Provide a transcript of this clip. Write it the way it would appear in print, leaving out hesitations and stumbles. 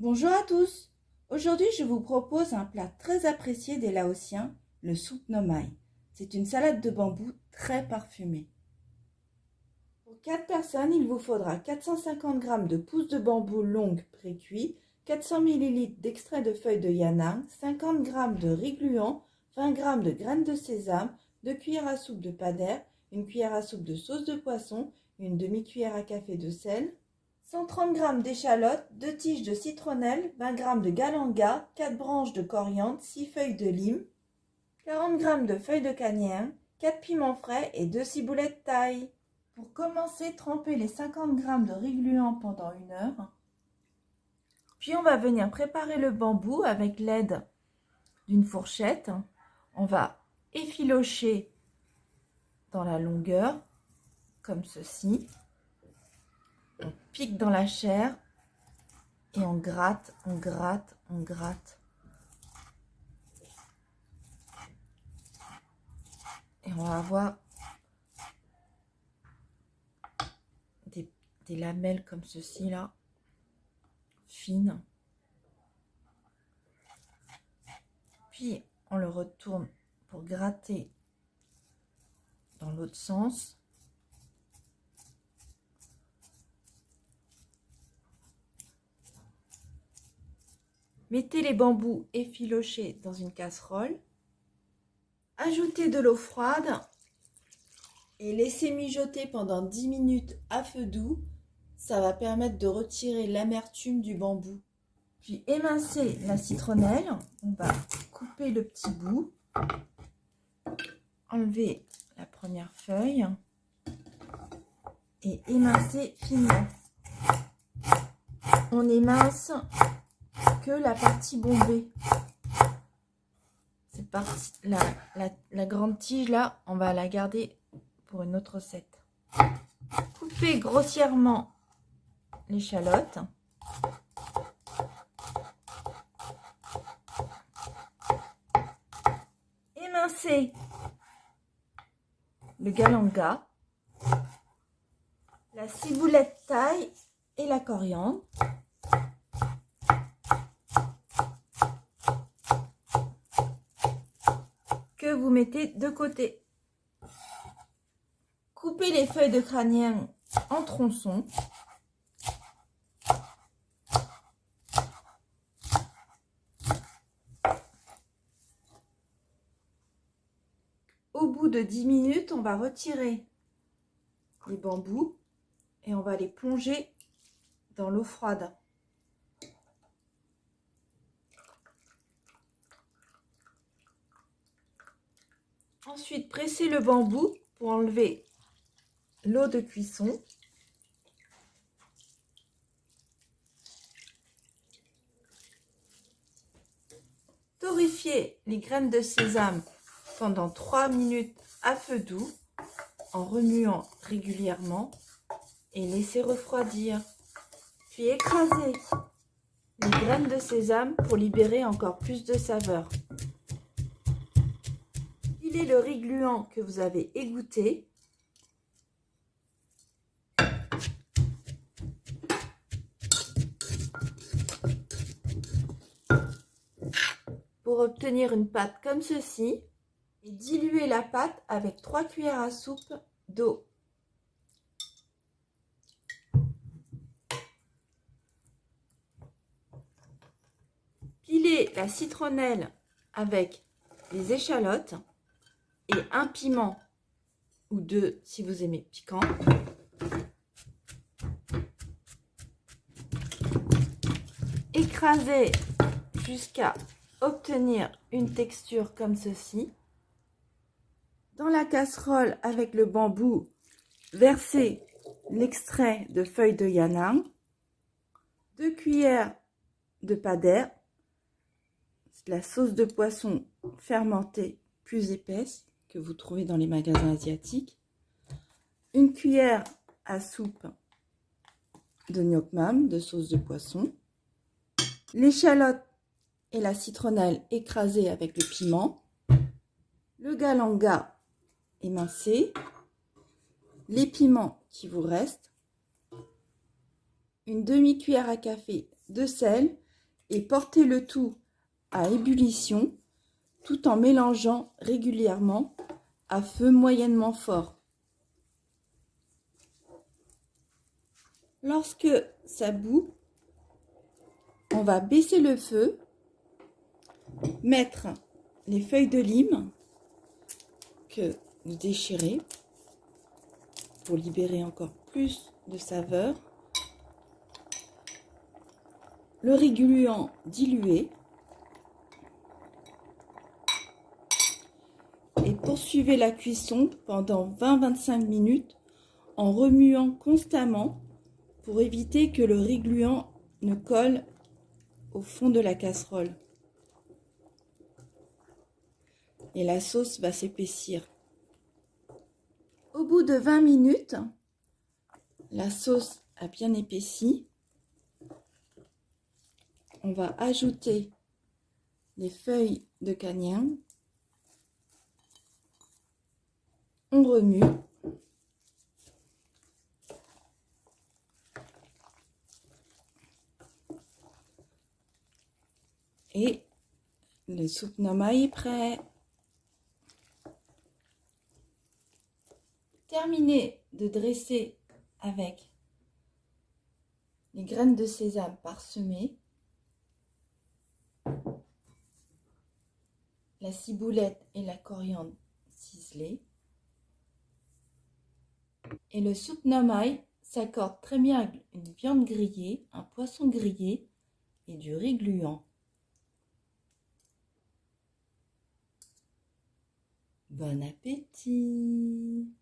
Bonjour à tous. Aujourd'hui, je vous propose un plat très apprécié des Laotiens, le soup Hnom Mai. C'est une salade de bambou très parfumée. Pour 4 personnes, il vous faudra 450 g de pousses de bambou longues pré-cuits, 400 ml d'extrait de feuilles de yanang, 50 g de riz gluant, 20 g de graines de sésame, 2 cuillères à soupe de padère, 1 cuillère à soupe de sauce de poisson, une demi-cuillère à café de sel, 130 g d'échalotes, 2 tiges de citronnelle, 20 g de galanga, 4 branches de coriandre, 6 feuilles de lime, 40 g de feuilles de cayenne, 4 piments frais et 2 ciboulettes taille. Pour commencer, trempez les 50 g de riz gluant pendant 1 heure. Puis on va venir préparer le bambou avec l'aide d'une fourchette. On va effilocher dans la longueur, comme ceci. On pique dans la chair et on gratte, on gratte, on gratte. Et on va avoir des lamelles comme ceci là, fines. Puis on le retourne pour gratter dans l'autre sens. Mettez les bambous effilochés dans une casserole. Ajoutez de l'eau froide et laissez mijoter pendant 10 minutes à feu doux. Ça va permettre de retirer l'amertume du bambou. Puis émincez la citronnelle. On va couper le petit bout. Enlever la première feuille et émincer finement. On émince que la partie bombée. Cette partie, la grande tige là, on va la garder pour une autre recette. Coupez grossièrement l'échalote. Émincez le galanga, la ciboulette taille et la coriandre. Que vous mettez de côté. Coupez les feuilles de crânienne en tronçons. Au bout de 10 minutes, on va retirer les bambous et on va les plonger dans l'eau froide. Ensuite, pressez le bambou pour enlever l'eau de cuisson. Torréfiez les graines de sésame pendant 3 minutes à feu doux en remuant régulièrement et laissez refroidir. Puis écrasez les graines de sésame pour libérer encore plus de saveur. Pilez le riz gluant que vous avez égoutté. Pour obtenir une pâte comme ceci et diluez la pâte avec 3 cuillères à soupe d'eau. Pilez la citronnelle avec les échalotes et un piment ou 2 si vous aimez piquant. Écrasez jusqu'à obtenir une texture comme ceci. Dans la casserole avec le bambou, versez l'extrait de feuilles de yanang, 2 cuillères de padère, la sauce de poisson fermentée plus épaisse que vous trouvez dans les magasins asiatiques, 1 cuillère à soupe de ngoc mam, de sauce de poisson, l'échalote et la citronnelle écrasée avec le piment, le galanga émincé, les piments qui vous restent, une demi-cuillère à café de sel, et portez le tout à ébullition tout en mélangeant régulièrement à feu moyennement fort. Lorsque ça bout, on va baisser le feu, mettre les feuilles de lime que vous déchirez pour libérer encore plus de saveur, le régluant dilué et poursuivez la cuisson pendant 20-25 minutes en remuant constamment pour éviter que le régluant ne colle au fond de la casserole. Et la sauce va s'épaissir. Au bout de 20 minutes, la sauce a bien épaissi. On va ajouter les feuilles de kagnan. On remue. Et le soupe nomai est prêt. Terminez de dresser avec les graines de sésame parsemées, la ciboulette et la coriandre ciselée. Et le soupe nomai s'accorde très bien avec une viande grillée, un poisson grillé et du riz gluant. Bon appétit!